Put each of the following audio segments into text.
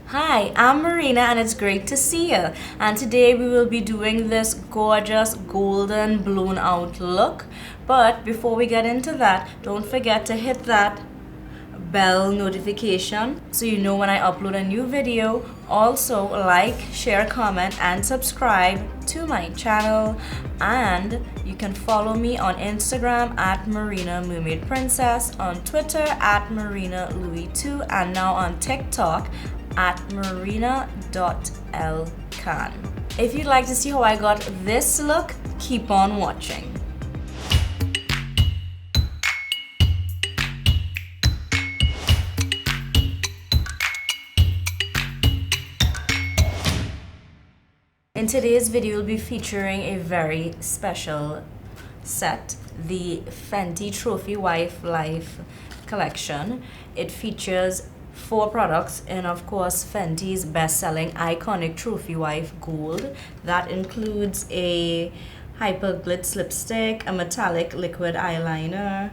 Hi, I'm Marina and it's great to see you. And today we will be doing this gorgeous golden blown out look. But before we get into that, don't forget to hit that bell notification so you know when I upload a new video. Also, like, share, comment, and subscribe to my channel. And you can follow me on Instagram at Marina Mermaid Princess, on Twitter at Marina Louis 2, and now on TikTok at marina.lcan. If you'd like to see how I got this look, keep on watching. In today's video, we'll be featuring a very special set, the Fenty Trophy Wife Life collection. It features 4 products and of course Fenty's best-selling iconic Trophy Wife Gold. That includes a hyper glitz lipstick, a metallic liquid eyeliner,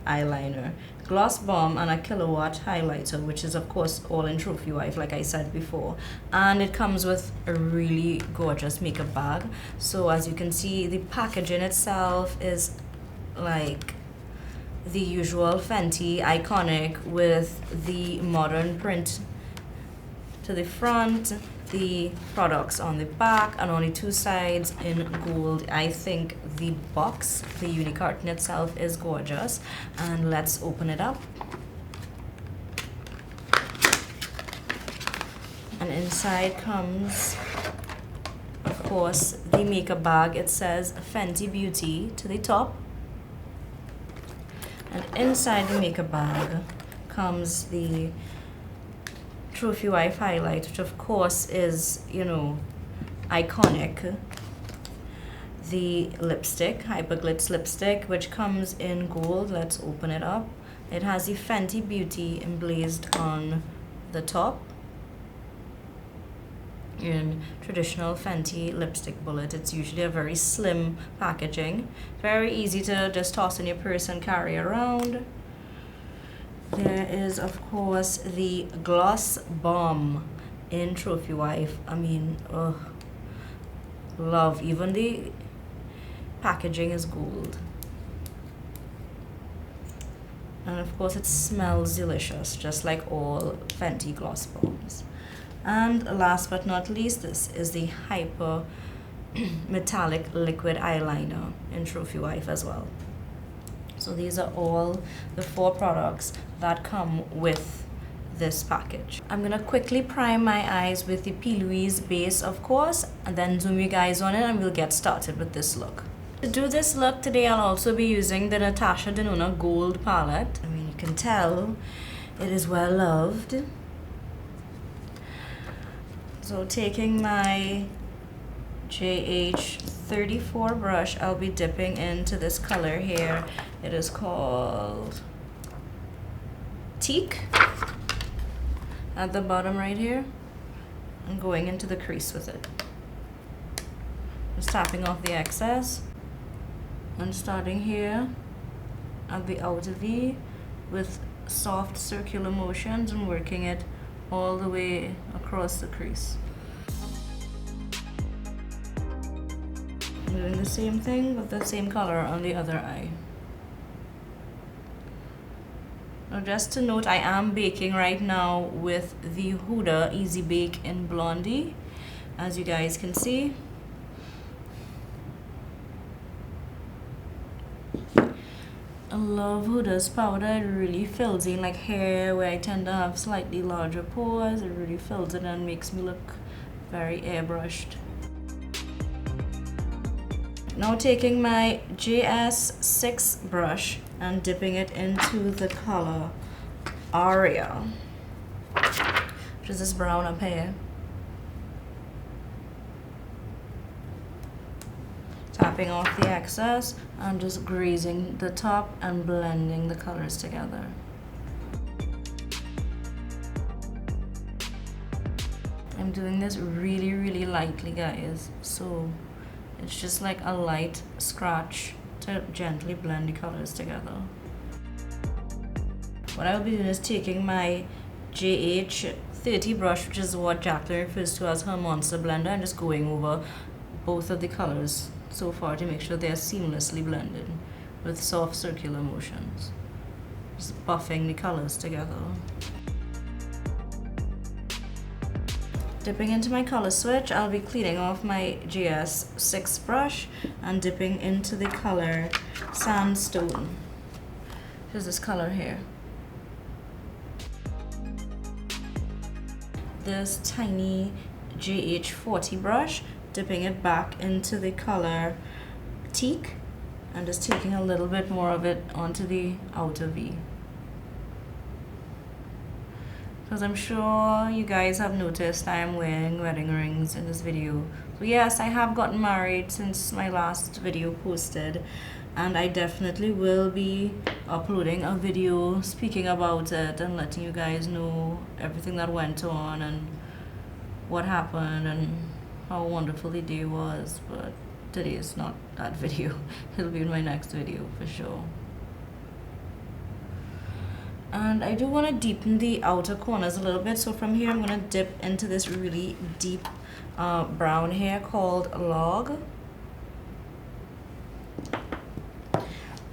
eyeliner, gloss bomb, and a kilowatt highlighter, which is of course all in Trophy Wife like I said before. And it comes with a really gorgeous makeup bag. So as you can see, the packaging itself is like the usual Fenty iconic with the modern print to the front, the products on the back, and on the 2 sides in gold. I think the box, the unicarton itself, is gorgeous. And let's open it up. And inside comes, of course, the makeup bag. It says Fenty Beauty to the top. And inside the makeup bag comes the Trophy Wife highlight, which of course is, iconic. The lipstick, hyper glitz lipstick, which comes in gold. Let's open it up. It has the Fenty Beauty emblazoned on the top in traditional Fenty lipstick bullet. It's usually a very slim packaging, very easy to just toss in your purse and carry around. There is of course the gloss bomb in Trophy Wife. I mean, love. Even the packaging is gold, and of course it smells delicious, just like all Fenty gloss bombs. And last but not least, this is the hyper metallic liquid eyeliner in Trophy Wife as well. So these are all the 4 products that come with this package. I'm gonna quickly prime my eyes with the P. Louise base, of course, and then zoom you guys on it and we'll get started with this look. To do this look today, I'll also be using the Natasha Denona Gold palette. I mean, you can tell it is well loved. So taking my JH34 brush, I'll be dipping into this color here. It is called Teak at the bottom right here. I'm going into the crease with it. Just tapping off the excess and starting here at the outer V with soft circular motions and working it all the way across the crease. I'm doing the same thing with the same color on the other eye. Now just to note, I am baking right now with the Huda Easy Bake in Blondie, as you guys can see. I love Huda's powder. It really fills in, like hair where I tend to have slightly larger pores. It really fills it and makes me look very airbrushed. Now taking my JS6 brush and dipping it into the color Aria, which is this brown up here. Tapping off the excess and just grazing the top and blending the colors together. I'm doing this really, really lightly, guys, so it's just like a light scratch to gently blend the colors together. What I'll be doing is taking my JH30 brush, which is what Jacqueline refers to as her monster blender, and just going over both of the colors so far to make sure they are seamlessly blended with soft circular motions. Just buffing the colors together. Dipping into my color switch, I'll be cleaning off my GS6 brush and dipping into the color Sandstone, which is this color here. This tiny JH40 brush, dipping it back into the color Teak, and just taking a little bit more of it onto the outer V. Because I'm sure you guys have noticed I am wearing wedding rings in this video. So yes, I have gotten married since my last video posted, and I definitely will be uploading a video speaking about it and letting you guys know everything that went on and what happened and how wonderful the day was. But today is not that video. It'll be in my next video for sure. And I do want to deepen the outer corners a little bit, so from here I'm going to dip into this really deep brown here called Log,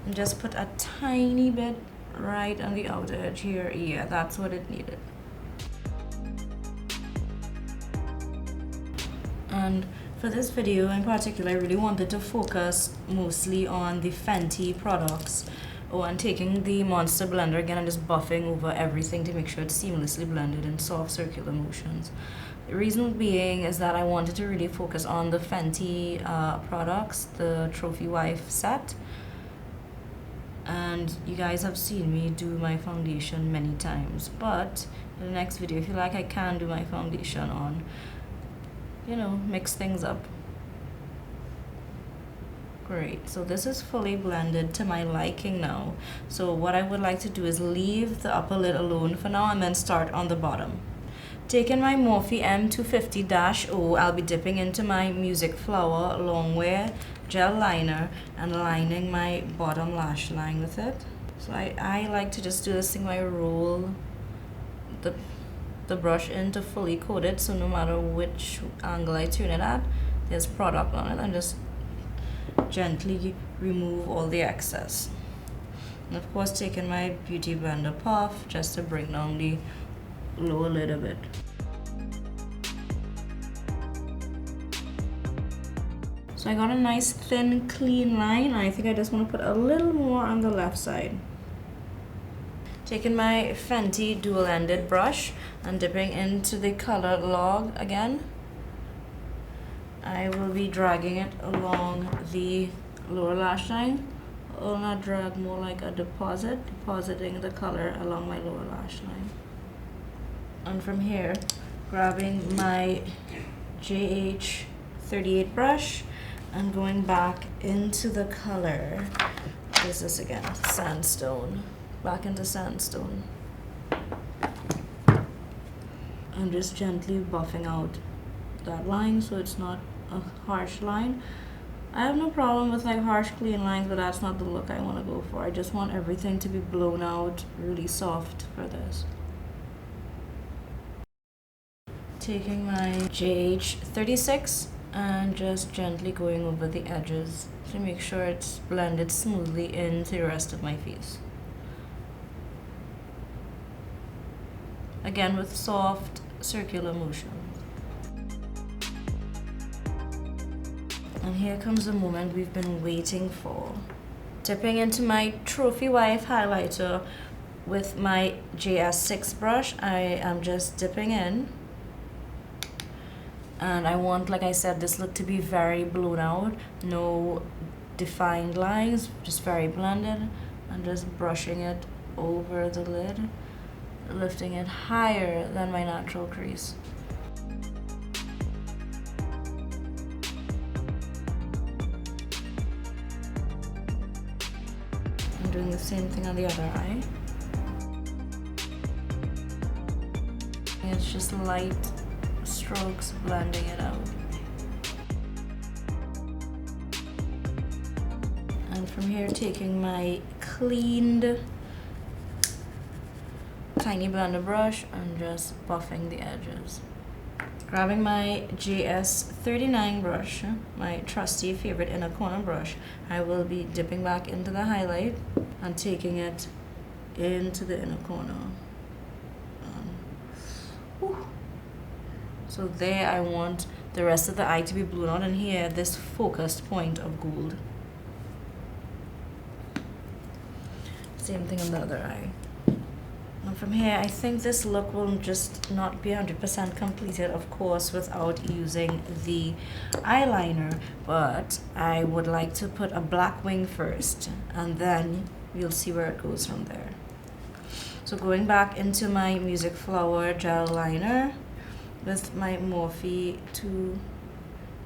and just put a tiny bit right on the outer edge here. Yeah, that's what it needed. And for this video in particular, I really wanted to focus mostly on the Fenty products. Oh, and taking the Monster Blender again and just buffing over everything to make sure it's seamlessly blended in soft circular motions. The reason being is that I wanted to really focus on the Fenty products, the Trophy Wife set. And you guys have seen me do my foundation many times, but in the next video, if you like, I can do my foundation on, you know, mix things up. Great, so this is fully blended to my liking now. So what I would like to do is leave the upper lid alone for now and then start on the bottom. Taking my Morphe M250-O, I'll be dipping into my Music Flower Longwear gel liner and lining my bottom lash line with it. So I like to just do this thing where I roll the brush in to fully coat it, so no matter which angle I turn it at, there's product on it, and just gently remove all the excess. And of course taking my Beauty Blender puff just to bring down the lower lid a bit. So I got a nice thin clean line. I think I just want to put a little more on the left side. Taking my Fenty dual-ended brush and dipping into the color Log again, I will be dragging it along the lower lash line. Or not drag, more like a depositing the color along my lower lash line. And from here, grabbing my JH38 brush and going back into the color, what is this again? Sandstone. Back into Sandstone. And just gently buffing out that line so it's not a harsh line. I have no problem with like harsh clean lines, but that's not the look I want to go for. I just want everything to be blown out really soft for this. Taking my JH36 and just gently going over the edges to make sure it's blended smoothly into the rest of my face. Again with soft circular motions. And here comes the moment we've been waiting for. Dipping into my Trophy Wife highlighter with my JS6 brush, I am just dipping in. And I want, like I said, this look to be very blown out, no defined lines, just very blended, and just brushing it over the lid, lifting it higher than my natural crease. I'm doing the same thing on the other eye. And it's just light strokes blending it out. And from here, taking my cleaned tiny blender brush and just buffing the edges. Grabbing my JS39 brush, my trusty favorite inner corner brush, I will be dipping back into the highlight and taking it into the inner corner. So there I want the rest of the eye to be blown out, and here this focused point of gold. Same thing on the other eye. And from here, I think this look will just not be 100% completed, of course, without using the eyeliner. But I would like to put a black wing first, and then you'll see where it goes from there. So going back into my Music Flower gel liner with my Morphe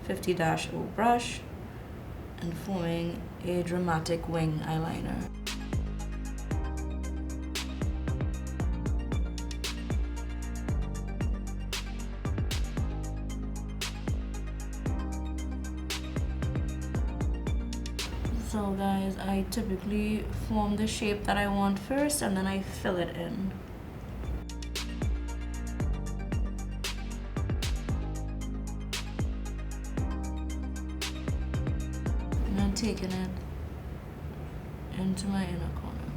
250-0 brush and forming a dramatic wing eyeliner. So guys, I typically form the shape that I want first and then I fill it in. And then taking it into my inner corner.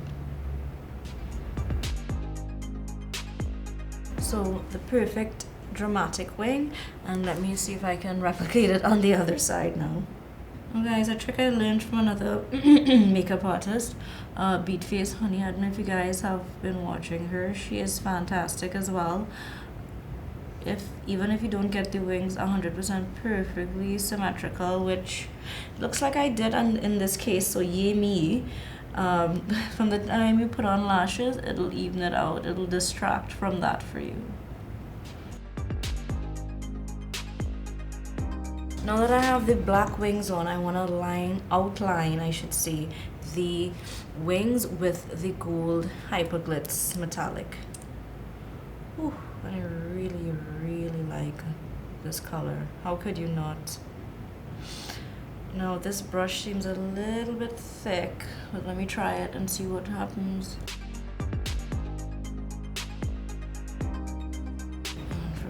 So the perfect dramatic wing, and let me see if I can replicate it on the other side now. Oh guys, a trick I learned from another makeup artist, Beat Face Honey. I don't know if you guys have been watching her. She is fantastic as well. Even if you don't get the wings 100% perfectly symmetrical, which looks like I did in this case, so yay me. From the time you put on lashes, it'll even it out. It'll distract from that for you. Now that I have the black wings on, I want to outline, I should say, the wings with the gold Hyperglitz metallic. Ooh, I really, really like this color. How could you not? Now this brush seems a little bit thick, but let me try it and see what happens.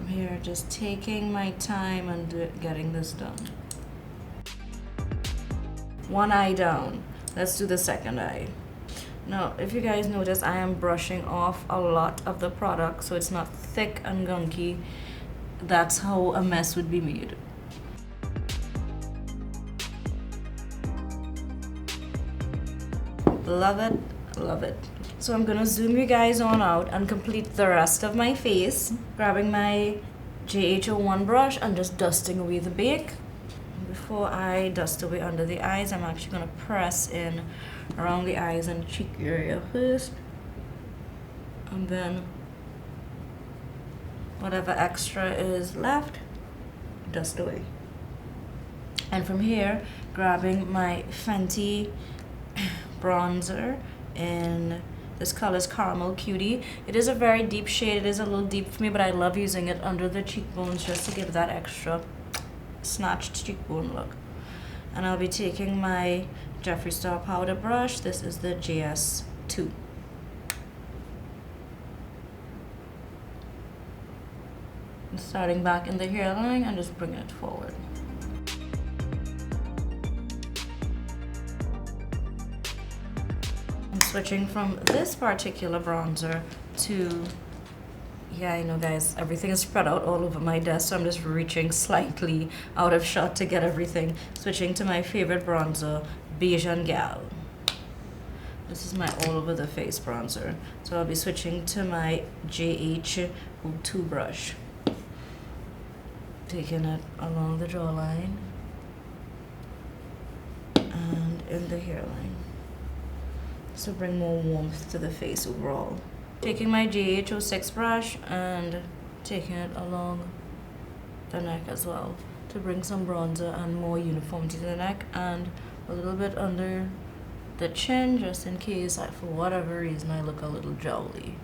Here, just taking my time and getting this done. One eye down. Let's do the second eye. Now, if you guys notice, I am brushing off a lot of the product so it's not thick and gunky. That's how a mess would be made. Love it, love it. So I'm gonna zoom you guys on out and complete the rest of my face, grabbing my JH01 brush and just dusting away the bake. Before I dust away under the eyes, I'm actually gonna press in around the eyes and cheek area first, and then whatever extra is left, dust away. And from here, grabbing my Fenty bronzer in this color is Caramel Cutie. It is a very deep shade. It is a little deep for me, but I love using it under the cheekbones just to give that extra snatched cheekbone look. And I'll be taking my Jeffree Star powder brush. This is the JS2. And starting back in the hairline and just bringing it forward. Switching from this particular bronzer to, yeah, I know guys, everything is spread out all over my desk, so I'm just reaching slightly out of shot to get everything. Switching to my favorite bronzer, Bajan Gyal. This is my all over the face bronzer. So I'll be switching to my JH02 brush. Taking it along the jawline and in the hairline. To bring more warmth to the face overall. Taking my JH06 brush and taking it along the neck as well to bring some bronzer and more uniformity to the neck, and a little bit under the chin just in case for whatever reason I look a little jowly.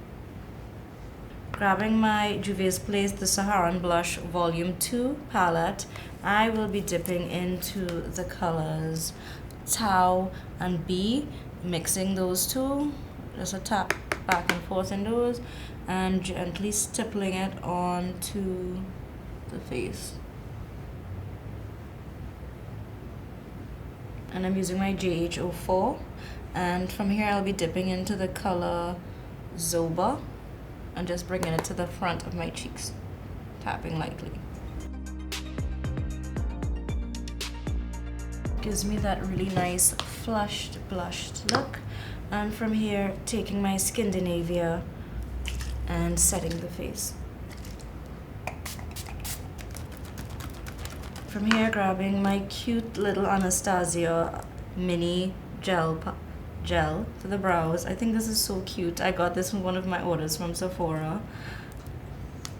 Grabbing my Juvia's Place the Saharan Blush Volume 2 palette, I will be dipping into the colors Tau and B, mixing those two, just a tap back and forth in those, and gently stippling it onto the face. And I'm using my JH04, and from here I'll be dipping into the color Zoba and just bringing it to the front of my cheeks, tapping lightly. Gives me that really nice flushed, blushed look. And from here, taking my Skindinavia and setting the face. From here, grabbing my cute little Anastasia mini gel for the brows. I think this is so cute. I got this from one of my orders from Sephora.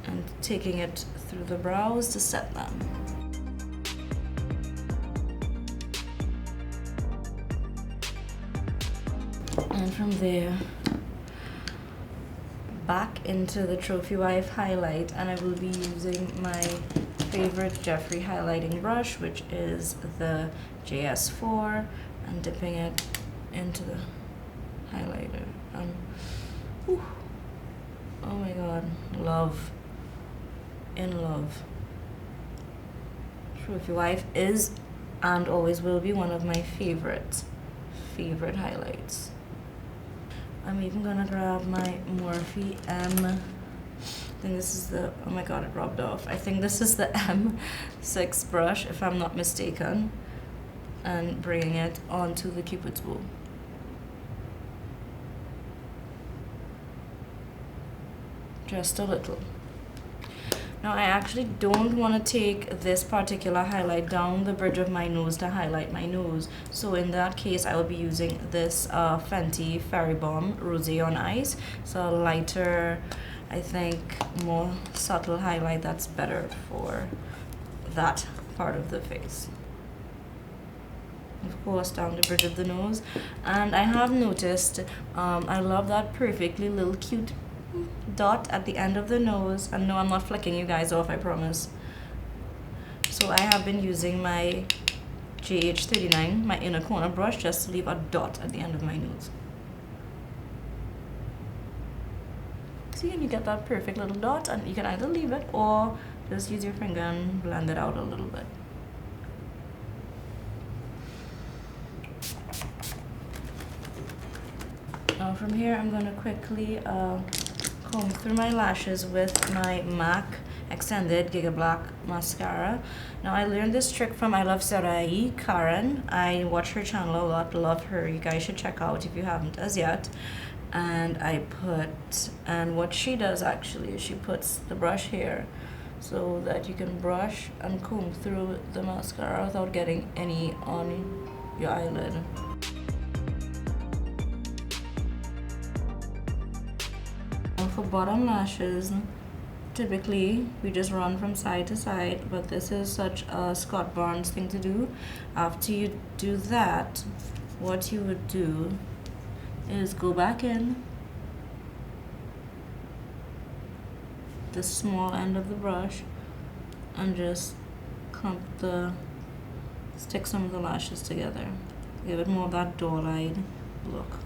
And taking it through the brows to set them. And from there, back into the Trophy Wife highlight, and I will be using my favorite Jeffree highlighting brush, which is the JS4, and dipping it into the highlighter. Oh my god, love, in love. Trophy Wife is and always will be one of my favorite highlights. I'm even gonna grab my Morphe M. I think this is the, oh my god, it rubbed off. I think this is the M6 brush, if I'm not mistaken, and bringing it onto the Cupid's bow. Just a little. Now I actually don't want to take this particular highlight down the bridge of my nose to highlight my nose. So in that case, I will be using this Fenty Fairy Bomb Rosé on Ice. So a lighter, I think, more subtle highlight that's better for that part of the face. Of course, down the bridge of the nose. And I have noticed, I love that perfectly little cute dot at the end of the nose. And no, I'm not flicking you guys off, I promise. So I have been using my JH39, my inner corner brush, just to leave a dot at the end of my nose. See, and you get that perfect little dot, and you can either leave it or just use your finger and blend it out a little bit. Now from here, I'm going to quickly comb through my lashes with my MAC Extended Giga Black Mascara. Now I learned this trick from I Love Sarai, Karen. I watch her channel a lot, love her. You guys should check out if you haven't as yet. And what she does actually is she puts the brush here so that you can brush and comb through the mascara without getting any on your eyelid. For bottom lashes, typically we just run from side to side, but this is such a Scott Barnes thing to do. After you do that, what you would do is go back in the small end of the brush and just stick some of the lashes together. Give it more of that doll-eyed look.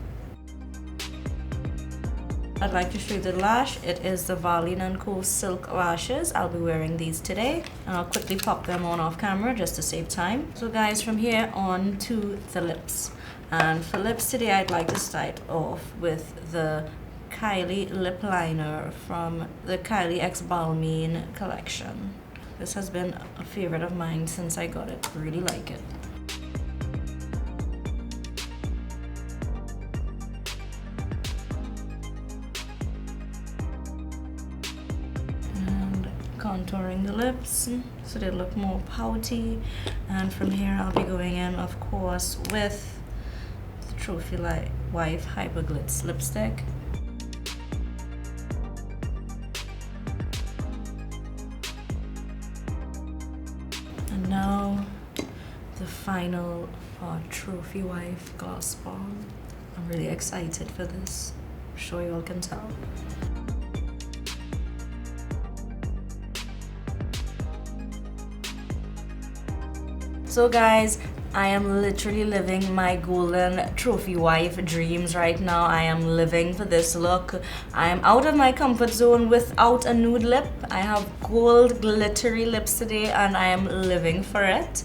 I'd like to show you the lash. It is the Valene & Co. Silk Lashes. I'll be wearing these today, and I'll quickly pop them on off camera just to save time. So guys, from here on to the lips. And for lips today, I'd like to start off with the Kylie lip liner from the Kylie x Balmain collection. This has been a favorite of mine since I got it. I really like it. Contouring the lips so they look more pouty, and from here I'll be going in, of course, with the Trophy Wife Hyper Glitz lipstick. And now the final Trophy Wife gloss bomb. I'm really excited for this. I'm sure you all can tell. So guys, I am literally living my golden trophy wife dreams right now. I am living for this look. I am out of my comfort zone without a nude lip. I have gold glittery lips today and I am living for it.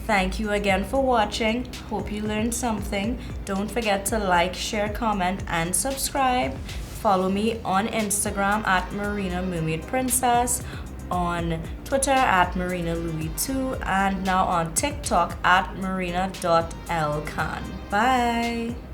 Thank you again for watching. Hope you learned something. Don't forget to like, share, comment, and subscribe. Follow me on Instagram at Marina Mermaid Princess, on Twitter at Marina Louis2, and now on TikTok at marina.lkhan. Bye!